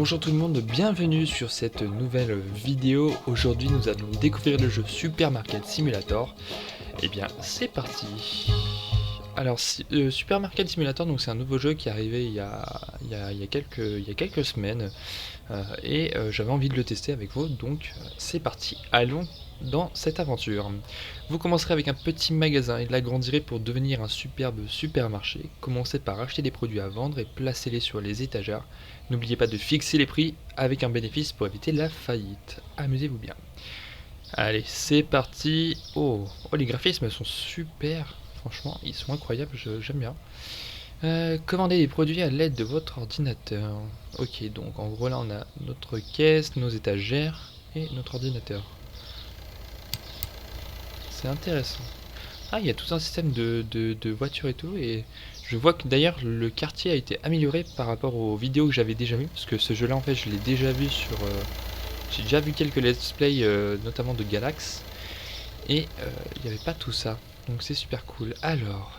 Bonjour tout le monde, bienvenue sur cette nouvelle vidéo. Aujourd'hui nous allons découvrir le jeu Supermarket Simulator. Et bien c'est parti. Alors Supermarket Simulator, donc c'est un nouveau jeu qui est arrivé il y a quelques semaines. J'avais envie de le tester avec vous, donc c'est parti. Allons dans cette aventure. Vous commencerez avec un petit magasin et l'agrandirez pour devenir un superbe supermarché. Commencez par acheter des produits à vendre et placez-les sur les étagères. N'oubliez pas de fixer les prix avec un bénéfice pour éviter la faillite. Amusez-vous bien. Allez, c'est parti. Oh, les graphismes sont super. Franchement, ils sont incroyables, j'aime bien. Commandez des produits à l'aide de votre ordinateur. Ok, donc en gros là on a notre caisse, nos étagères et notre ordinateur. C'est intéressant. Ah, il y a tout un système de voitures et tout, et je vois que d'ailleurs le quartier a été amélioré par rapport aux vidéos que j'avais déjà vues, parce que ce jeu là en fait je l'ai déjà vu sur... j'ai déjà vu quelques let's play, notamment de Galax, et il n'y avait pas tout ça, donc c'est super cool. Alors,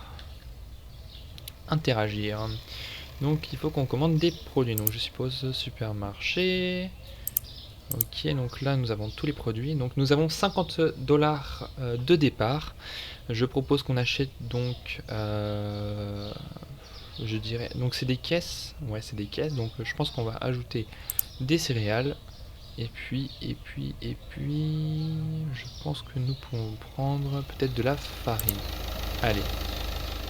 interagir. Donc il faut qu'on commande des produits, donc je suppose supermarché. Ok, donc là nous avons tous les produits, donc nous avons 50$ de départ. Je propose qu'on achète donc, je dirais, donc c'est des caisses, ouais c'est des caisses, donc je pense qu'on va ajouter des céréales, et puis, je pense que nous pouvons prendre peut-être de la farine. Allez,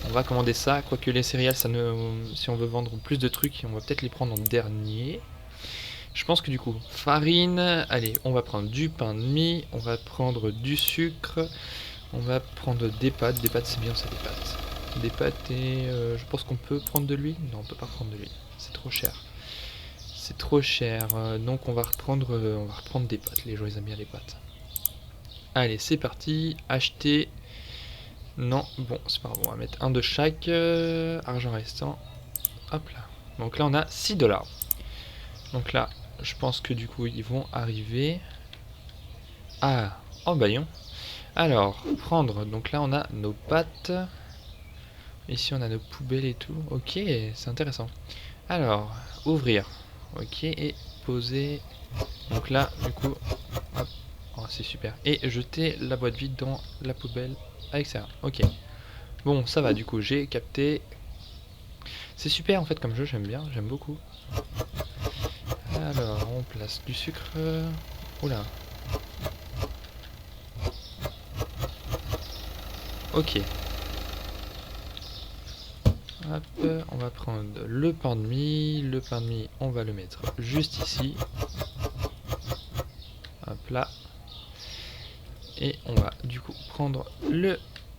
on va commander ça, quoique les céréales, si on veut vendre plus de trucs, on va peut-être les prendre en dernier. Je pense que du coup, farine, allez, on va prendre du pain de mie, on va prendre du sucre, on va prendre des pâtes c'est bien ça, des pâtes. Des pâtes et je pense qu'on peut prendre de l'huile. Non, on peut pas prendre de l'huile, c'est trop cher. C'est trop cher, donc on va reprendre des pâtes, les gens ils aiment bien les pâtes. Allez, c'est parti, acheter. Non, bon, c'est pas grave, on va mettre un de chaque, argent restant. Hop là. Donc là on a 6$. Donc là, je pense que du coup ils vont arriver. Ah, en baillon. Alors, prendre, donc là on a nos pâtes. Ici on a nos poubelles et tout. Ok, c'est intéressant. Alors, ouvrir. Ok, et poser. Donc là, du coup, hop. Oh, c'est super. Et jeter la boîte vide dans la poubelle avec ça. Ok. Bon, ça va, du coup, j'ai capté. C'est super en fait comme jeu, j'aime bien, j'aime beaucoup. Alors, on place du sucre. Oula. Ok. Hop, on va prendre le pain de mie. Le pain de mie, on va le mettre juste ici. Hop là. Et on va du coup prendre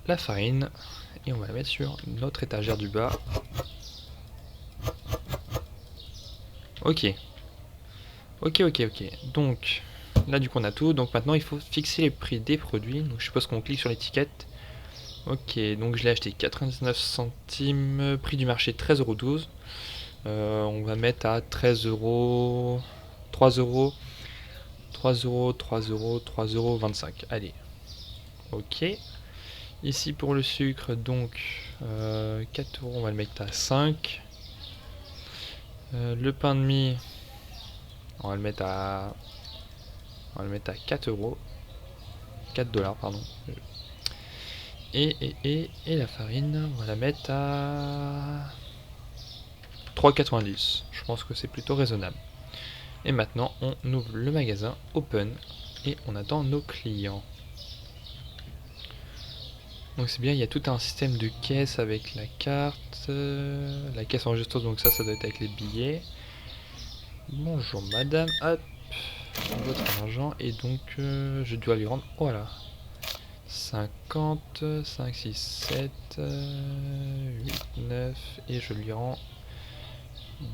la farine et on va la mettre sur notre étagère du bas. Ok. Ok. Donc là du coup on a tout. Donc maintenant il faut fixer les prix des produits. Donc je suppose qu'on clique sur l'étiquette. Ok, donc je l'ai acheté 99 centimes, prix du marché 13,12 €. On va mettre à 13 euros, 3 euros, 3 euros, 3 euros, 3,25 €. Allez, ok. Ici pour le sucre, donc 4 euros, on va le mettre à 5. Le pain de mie, on va le mettre à, 4 euros, 4$, pardon. Et la farine, on va la mettre à 3,90. Je pense que c'est plutôt raisonnable. Et maintenant, on ouvre le magasin Open et on attend nos clients. Donc c'est bien, il y a tout un système de caisse avec la carte, la caisse enregistreuse, donc ça doit être avec les billets. Bonjour madame, hop, votre argent, et donc je dois lui rendre, voilà, 50, 5, 6, 7, 8, 9, et je lui rends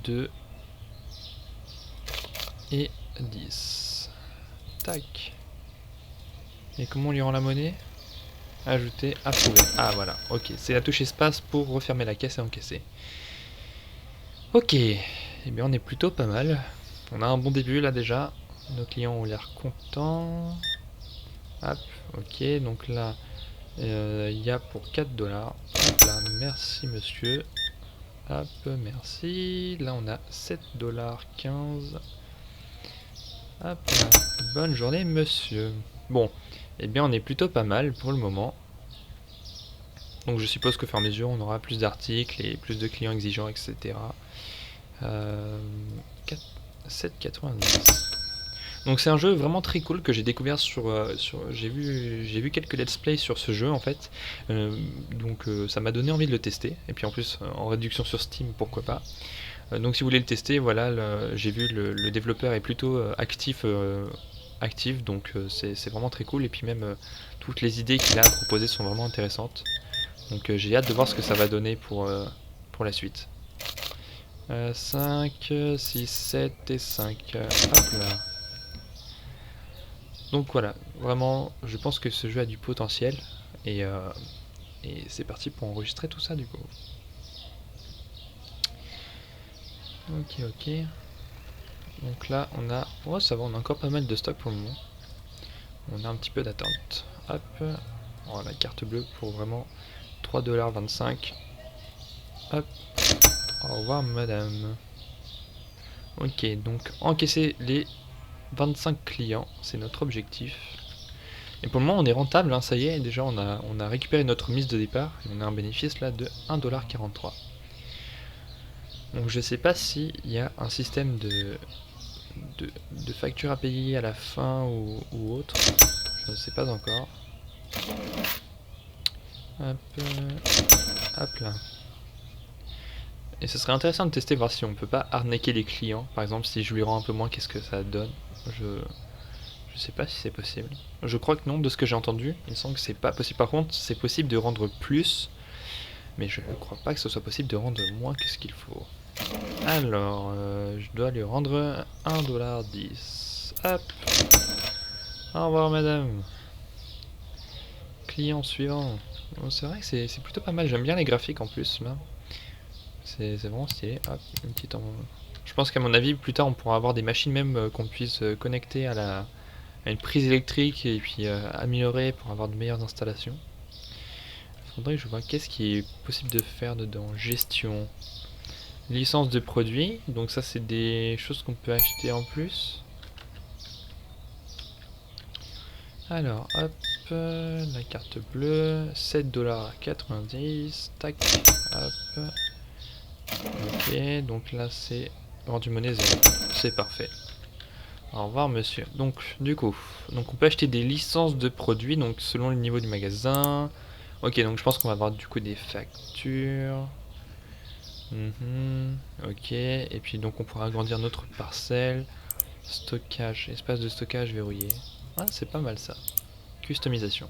2 et 10. Tac. Et comment on lui rend la monnaie? Ajouter, approuver. Ah voilà, ok, c'est la touche espace pour refermer la caisse et encaisser. Ok, et bien on est plutôt pas mal. On a un bon début là déjà. Nos clients ont l'air contents. Hop, ok, donc là il y a pour 4$. Hop là, merci monsieur. Hop, merci. Là, on a 7,15 $. Hop là. Bonne journée, monsieur. Bon, eh bien, on est plutôt pas mal pour le moment. Donc, je suppose que, au fur et à mesure, on aura plus d'articles et plus de clients exigeants, etc. 7,90 $. Donc c'est un jeu vraiment très cool que j'ai découvert j'ai vu quelques let's play sur ce jeu en fait. Donc ça m'a donné envie de le tester. Et puis en plus en réduction sur Steam, pourquoi pas. Donc si vous voulez le tester, voilà, j'ai vu le développeur est plutôt actif, donc c'est vraiment très cool. Et puis même toutes les idées qu'il a à proposer sont vraiment intéressantes. Donc j'ai hâte de voir ce que ça va donner pour la suite. 5, 6, 7 et 5. Hop là. Donc voilà, vraiment, je pense que ce jeu a du potentiel. Et, c'est parti pour enregistrer tout ça du coup. Ok, ok. Donc là, on a... Oh, ça va, on a encore pas mal de stock pour le moment. On a un petit peu d'attente. Hop. Oh, la carte bleue pour vraiment 3,25 $. Hop. Au revoir, madame. Ok, donc encaisser les 25 clients, c'est notre objectif. Et pour le moment on est rentable, hein, ça y est, déjà on a récupéré notre mise de départ, et on a un bénéfice là de 1,43 $. Donc je sais pas s'il y a un système de facture à payer à la fin ou autre, je ne sais pas encore. Hop, hop là. Et ce serait intéressant de tester, voir si on peut pas arnaquer les clients. Par exemple, si je lui rends un peu moins, qu'est-ce que ça donne. Je sais pas si c'est possible. Je crois que non, de ce que j'ai entendu. Il me semble que c'est pas possible. Par contre, c'est possible de rendre plus. Mais je ne crois pas que ce soit possible de rendre moins que ce qu'il faut. Alors, je dois lui rendre 1,10 $. Hop. Au revoir, madame. Client suivant. Bon, c'est vrai que c'est plutôt pas mal. J'aime bien les graphiques en plus. C'est vraiment stylé. Hop, une petite Je pense qu'à mon avis, plus tard, on pourra avoir des machines même qu'on puisse connecter à une prise électrique et puis améliorer pour avoir de meilleures installations. Faudrait que je vois qu'est-ce qui est possible de faire dedans. Gestion. Licence de produit. Donc ça, c'est des choses qu'on peut acheter en plus. Alors, hop, la carte bleue, 7,90 $, tac, hop. Ok, donc là c'est vendu monnaie 0, c'est parfait. Au revoir monsieur. Donc du coup, donc on peut acheter des licences de produits, donc selon le niveau du magasin. Ok, donc je pense qu'on va avoir du coup des factures. Ok, et puis donc on pourra agrandir notre parcelle. Stockage, espace de stockage verrouillé. Ah, c'est pas mal ça. Customisation.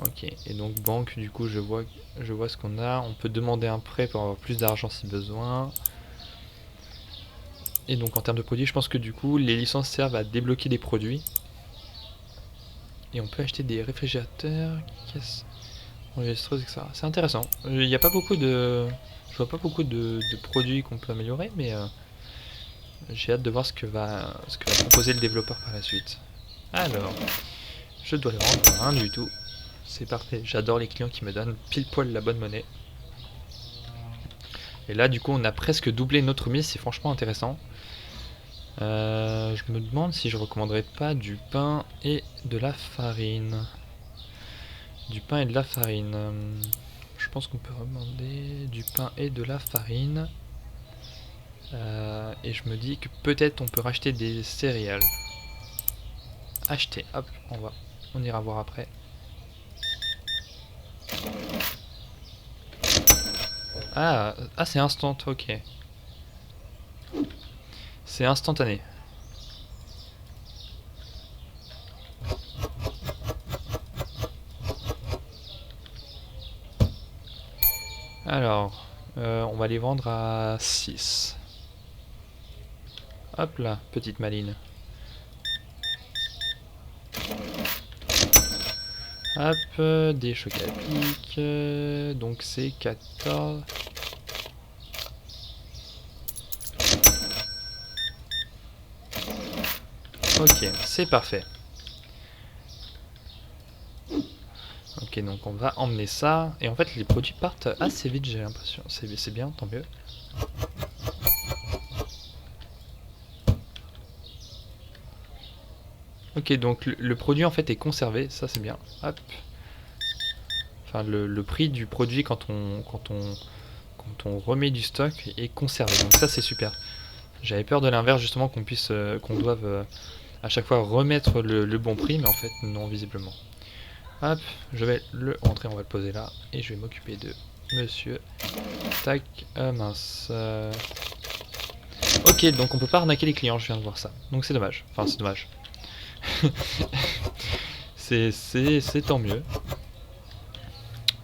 Ok, et donc banque, du coup je vois ce qu'on a. On peut demander un prêt pour avoir plus d'argent si besoin. Et donc en termes de produits, je pense que du coup les licences servent à débloquer des produits. Et on peut acheter des réfrigérateurs, caisses enregistreuses, etc. C'est intéressant. Il n'y a pas beaucoup de... Je vois pas beaucoup de produits qu'on peut améliorer, mais j'ai hâte de voir ce que va proposer le développeur par la suite. Alors, je dois le rendre rien du tout. C'est parfait, j'adore les clients qui me donnent pile poil la bonne monnaie. Et là du coup on a presque doublé notre mise, c'est franchement intéressant. Je me demande si je recommanderais pas du pain et de la farine. Du pain et de la farine. Je pense qu'on peut recommander du pain et de la farine. Et je me dis que peut-être on peut racheter des céréales. Acheter, hop, on ira voir après. Ah, c'est instant, ok. C'est instantané. Alors, on va les vendre à 6. Hop là, petite maline. Hop, des chocs à pic, donc c'est 14. Ok, c'est parfait. Donc Ok, donc on va emmener ça. Et en fait, les produits partent assez vite, j'ai l'impression. C'est bien, tant mieux. Ok, donc le produit en fait est conservé, ça c'est bien. Hop. Enfin, le prix du produit quand on remet du stock est conservé. Donc ça c'est super. J'avais peur de l'inverse justement qu'on doive à chaque fois remettre le bon prix, mais en fait non, visiblement. Hop, je vais le rentrer, on va le poser là, et je vais m'occuper de monsieur. Tac, mince. Ok, donc on peut pas arnaquer les clients, je viens de voir ça. Donc c'est dommage. Enfin, c'est dommage. c'est tant mieux.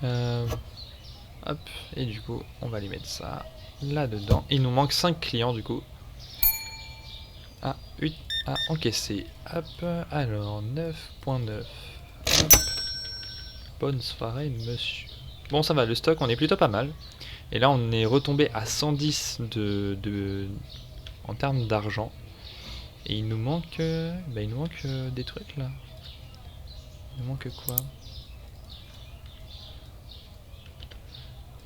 Hop, et du coup, on va aller mettre ça là-dedans. Il nous manque 5 clients du coup. Ah, 8 à encaisser. Hop, alors 9.9. Hop. Bonne soirée, monsieur. Bon, ça va, le stock, on est plutôt pas mal. Et là, on est retombé à 110 en termes d'argent. Et il nous manque, des trucs là. Il nous manque quoi?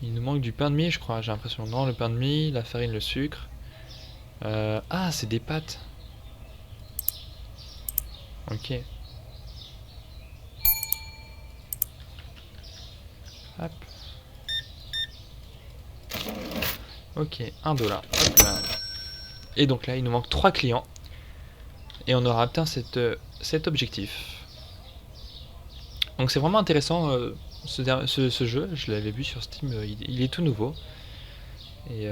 Il nous manque du pain de mie, je crois. J'ai l'impression. Non, le pain de mie, la farine, le sucre. Ah, c'est des pâtes. Ok. Hop. Ok, 1 dollar. Hop là. Et donc là, il nous manque 3 clients. Et on aura atteint cet objectif. Donc c'est vraiment intéressant ce jeu. Je l'avais vu sur Steam, il est tout nouveau. Et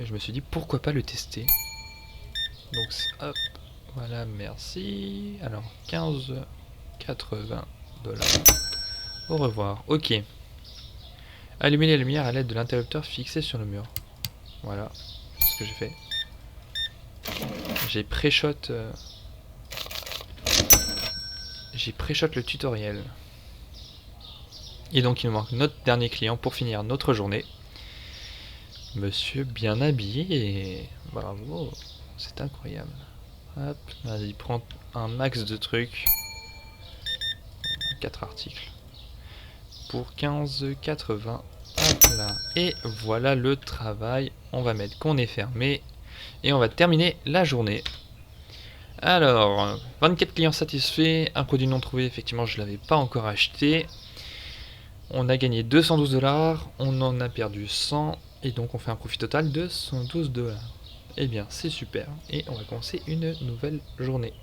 je me suis dit pourquoi pas le tester. Donc hop, voilà, merci. Alors 15,80 dollars. Au revoir. Ok. Allumer les lumières à l'aide de l'interrupteur fixé sur le mur. Voilà, c'est ce que j'ai fait. J'ai pré-shot le tutoriel. Et donc il nous manque notre dernier client pour finir notre journée. Monsieur bien habillé et bravo, c'est incroyable. Hop, vas-y, prends un max de trucs. 4 articles. Pour 15,80. Hop là. Et voilà le travail. On va mettre qu'on est fermé. Et on va terminer la journée. Alors, 24 clients satisfaits. Un produit non trouvé, effectivement, je ne l'avais pas encore acheté. On a gagné 212 dollars. On en a perdu 100. Et donc, on fait un profit total de 112 dollars. Eh bien, c'est super. Et on va commencer une nouvelle journée.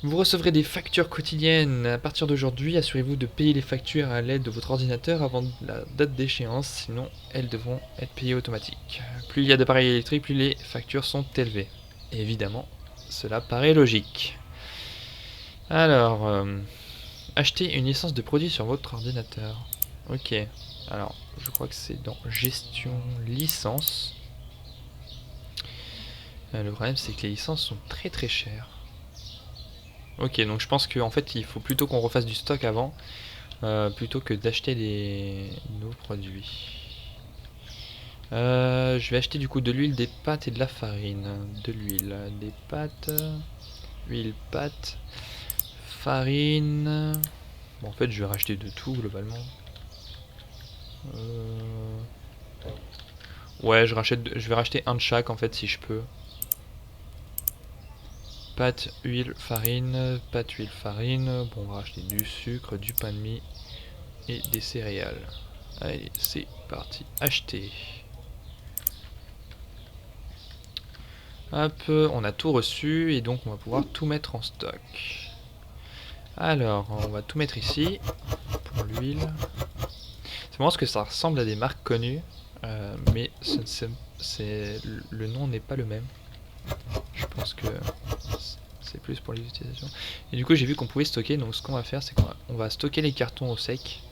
Vous recevrez des factures quotidiennes. À partir d'aujourd'hui, assurez-vous de payer les factures à l'aide de votre ordinateur avant la date d'échéance, sinon elles devront être payées automatiques. Plus il y a d'appareils électriques, plus les factures sont élevées. Et évidemment, cela paraît logique. Alors, achetez une licence de produit sur votre ordinateur. Ok, alors je crois que c'est dans gestion licence. Le problème c'est que les licences sont très très chères. Ok, donc je pense qu'en fait il faut plutôt qu'on refasse du stock avant, plutôt que d'acheter nos produits. Je vais acheter du coup de l'huile, des pâtes et de la farine. De l'huile, des pâtes, huile, pâtes, farine. Bon, en fait je vais racheter de tout globalement. Ouais, je vais racheter un de chaque en fait si je peux. Pâte, huile, farine, pâte, huile, farine. Bon, on va racheter du sucre, du pain de mie et des céréales. Allez, c'est parti, acheter. Hop, on a tout reçu et donc on va pouvoir tout mettre en stock. Alors, on va tout mettre ici pour l'huile. C'est marrant parce que ça ressemble à des marques connues, mais le nom n'est pas le même. Je pense que c'est plus pour les utilisations. Et du coup, j'ai vu qu'on pouvait stocker, donc ce qu'on va faire, c'est qu'on va stocker les cartons au sec.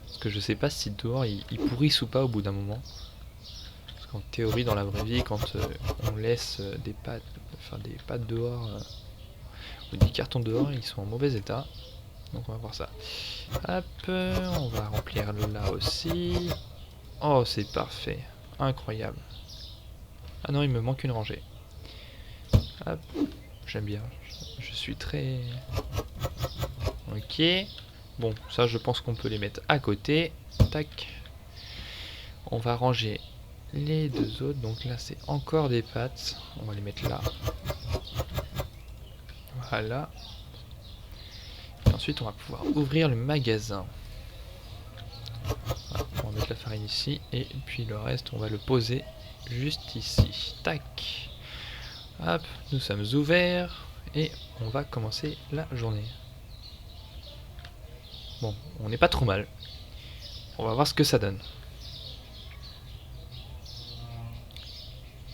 Parce que je sais pas si dehors ils pourrissent ou pas au bout d'un moment. Parce qu'en théorie, dans la vraie vie, quand on laisse des pâtes dehors ou des cartons dehors, ils sont en mauvais état. Donc on va voir ça. Hop, on va remplir là aussi. Oh, c'est parfait. Incroyable. Ah non, il me manque une rangée. Hop, j'aime bien. Je suis très... Ok. Bon, ça je pense qu'on peut les mettre à côté. Tac. On va ranger les deux autres. Donc là c'est encore des pâtes. On va les mettre là. Voilà. Et ensuite on va pouvoir ouvrir le magasin. Voilà, on va mettre la farine ici. Et puis le reste on va le poser juste ici. Tac. Hop, nous sommes ouverts. Et on va commencer la journée. Bon, on n'est pas trop mal. On va voir ce que ça donne.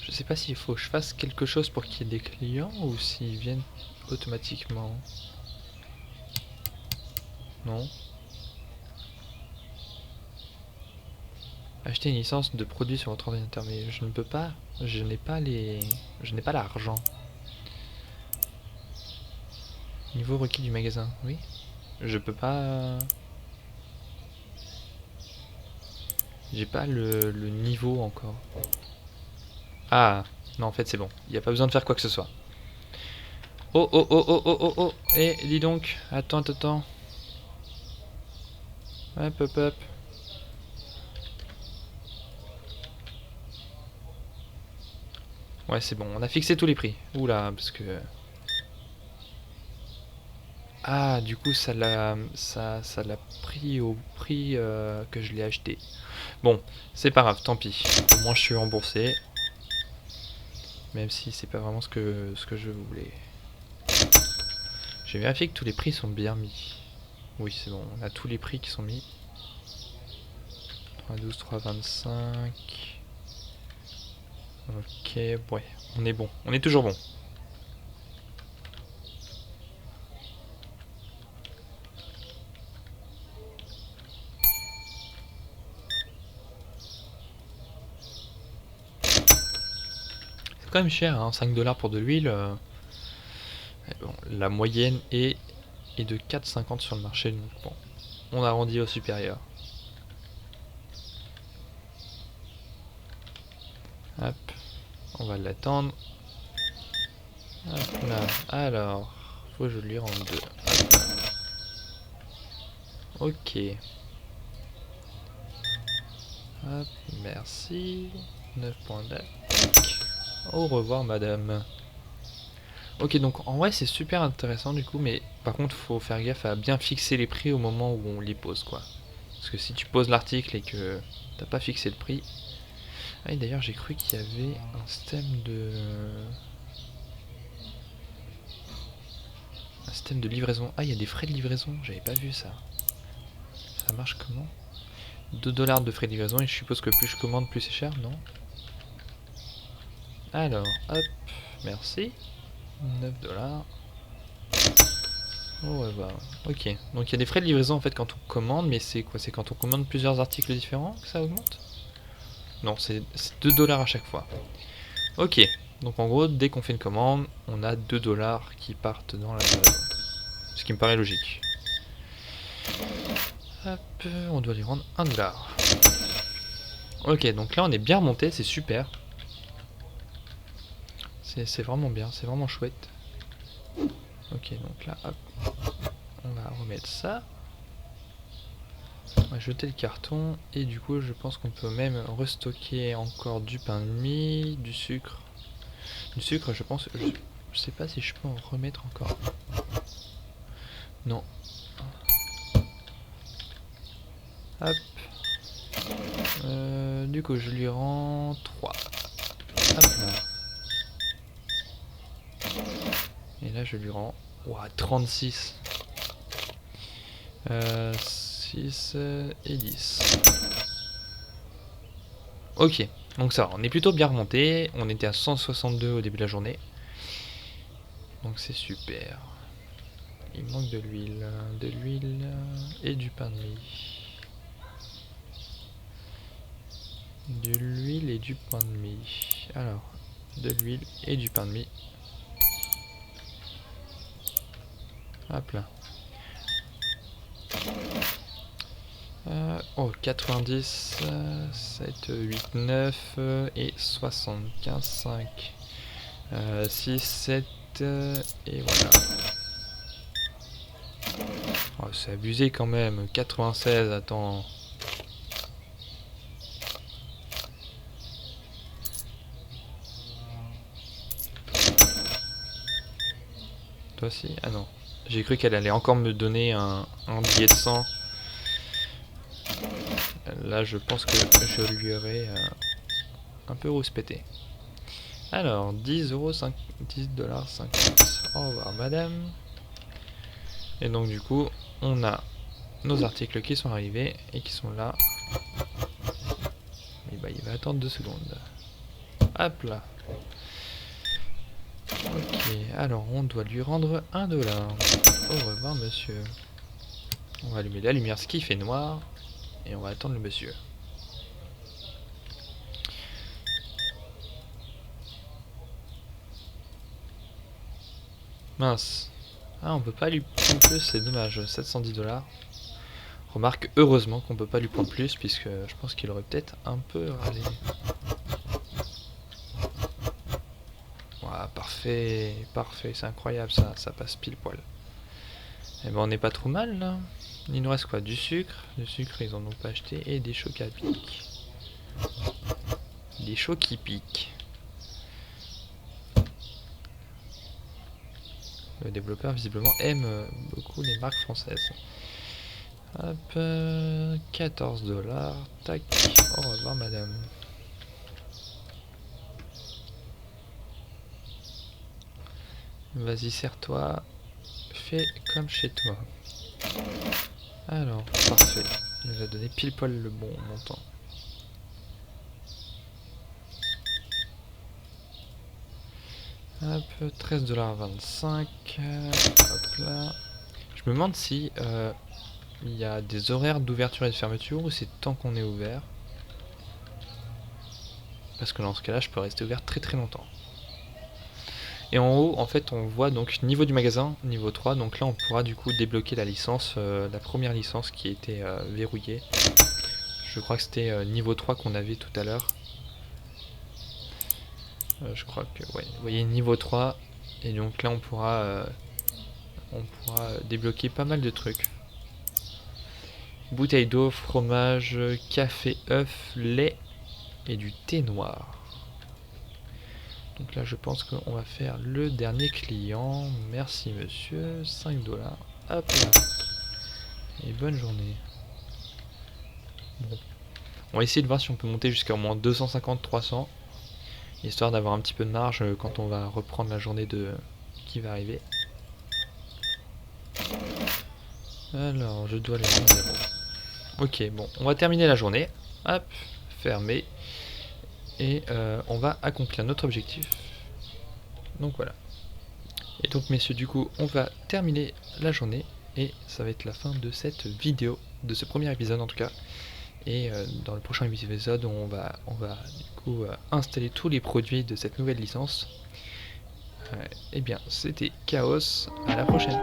Je sais pas s'il faut que je fasse quelque chose pour qu'il y ait des clients ou s'ils viennent automatiquement. Non. Acheter une licence de produit sur votre ordinateur, mais je ne peux pas. Je n'ai pas les. Je n'ai pas l'argent. Niveau requis du magasin, oui. Je peux pas. J'ai pas le niveau encore. Ah, non, en fait, c'est bon. Il n'y a pas besoin de faire quoi que ce soit. Oh, oh, oh, oh, oh, oh, oh. Eh, dis donc. Attends, attends, attends. Hop, hop, hop. Ouais, c'est bon. On a fixé tous les prix. Oula, parce que... Ah, du coup, ça l'a pris au prix que je l'ai acheté. Bon, c'est pas grave, tant pis. Au moins, je suis remboursé. Même si c'est pas vraiment ce que je voulais. J'ai vérifié que tous les prix sont bien mis. Oui, c'est bon, on a tous les prix qui sont mis. 3,12, 3,25. Ok, ouais, on est bon. On est toujours bon. C'est quand même cher, hein, 5 $ pour de l'huile. Bon, la moyenne est de 4,50 sur le marché, donc bon, on arrondit au supérieur. Hop, on va l'attendre. Hop là, alors, faut que je lui rende deux. Hop là. Ok. Hop, merci. 9 points d'attaque. Au revoir madame. Ok, donc en vrai c'est super intéressant du coup, mais par contre faut faire gaffe à bien fixer les prix au moment où on les pose, quoi. Parce que si tu poses l'article et que t'as pas fixé le prix... Ah, et d'ailleurs j'ai cru qu'il y avait un système de... Un système de livraison. Ah, il y a des frais de livraison, j'avais pas vu ça. Ça marche comment? 2 $ de frais de livraison, et je suppose que plus je commande plus c'est cher, non? Alors, hop, merci. 9 $. Oh ouais, bah, ok. Donc il y a des frais de livraison en fait quand on commande, mais c'est quoi? C'est quand on commande plusieurs articles différents que ça augmente? Non, c'est 2 $ à chaque fois. Ok, donc en gros, dès qu'on fait une commande, on a 2 $ qui partent dans la livraison. Ce qui me paraît logique. Hop, on doit lui rendre 1 $. Ok, donc là on est bien remonté, c'est super. C'est vraiment bien, c'est vraiment chouette. Ok, donc là, hop, on va remettre ça. On va jeter le carton, et du coup je pense qu'on peut même restocker encore du pain de mie, du sucre. Du sucre, je pense, je sais pas si je peux en remettre encore. Non. Hop. Du coup je lui rends 3. Hop là. Et là je lui rends 36. 6 et 10. Ok, donc ça va, on est plutôt bien remonté. On était à 162 au début de la journée. Donc c'est super. Il manque de l'huile et du pain de mie. De l'huile et du pain de mie. Alors, de l'huile et du pain de mie. Hop là. Oh, 90, 7, 8, 9 et 75, 5, 6, 7 et voilà. Oh, c'est abusé quand même. 96, attends. Toi aussi? Ah non. J'ai cru qu'elle allait encore me donner un billet de 100. Là, je pense que je lui aurais un peu rouspété. Alors, 10,50 $. Au revoir, madame. Et donc, du coup, on a nos articles qui sont arrivés et qui sont là. Et bah, il va attendre 2 secondes. Hop là. Ok, alors on doit lui rendre 1 $. Au revoir, monsieur. On va allumer la lumière, ce qui fait noir. Et on va attendre le monsieur. Mince. Ah, on peut pas lui prendre plus, c'est dommage. 710 $. Remarque, heureusement qu'on peut pas lui prendre plus, puisque je pense qu'il aurait peut-être un peu râlé. Voilà, parfait, parfait, c'est incroyable ça, ça passe pile poil. Et ben on n'est pas trop mal là. Il nous reste quoi? Du sucre ils en ont pas acheté, et des chocs à pic. Des chocs qui piquent. Le développeur visiblement aime beaucoup les marques françaises. Hop, 14 $. Tac, au revoir madame. Vas-y, serre-toi. Fais comme chez toi. Alors, parfait. Il nous a donné pile poil le bon montant. Hop, 13,25 $. Hop là. Je me demande si il y a des horaires d'ouverture et de fermeture ou c'est tant qu'on est ouvert. Parce que dans ce cas-là, je peux rester ouvert très très longtemps. Et en haut, en fait, on voit donc niveau du magasin, niveau 3. Donc là, on pourra du coup débloquer la licence, la première licence qui était verrouillée. Je crois que c'était niveau 3 qu'on avait tout à l'heure. Je crois que, ouais, vous voyez, niveau 3. Et donc là, on pourra débloquer pas mal de trucs. Bouteille d'eau, fromage, café, œuf, lait et du thé noir. Donc là, je pense qu'on va faire le dernier client. Merci monsieur, 5 $. Hop là. Et bonne journée. Bon. On va essayer de voir si on peut monter jusqu'à au moins 250-300. Histoire d'avoir un petit peu de marge quand on va reprendre la journée qui va arriver. Alors, je dois les rendre 0. Ok, bon, on va terminer la journée. Hop, fermé. Et on va accomplir notre objectif. Donc voilà. Et donc messieurs, du coup, on va terminer la journée. Et ça va être la fin de cette vidéo, de ce premier épisode en tout cas. Et dans le prochain épisode, on va du coup installer tous les produits de cette nouvelle licence. Eh bien, c'était Chaos. À la prochaine.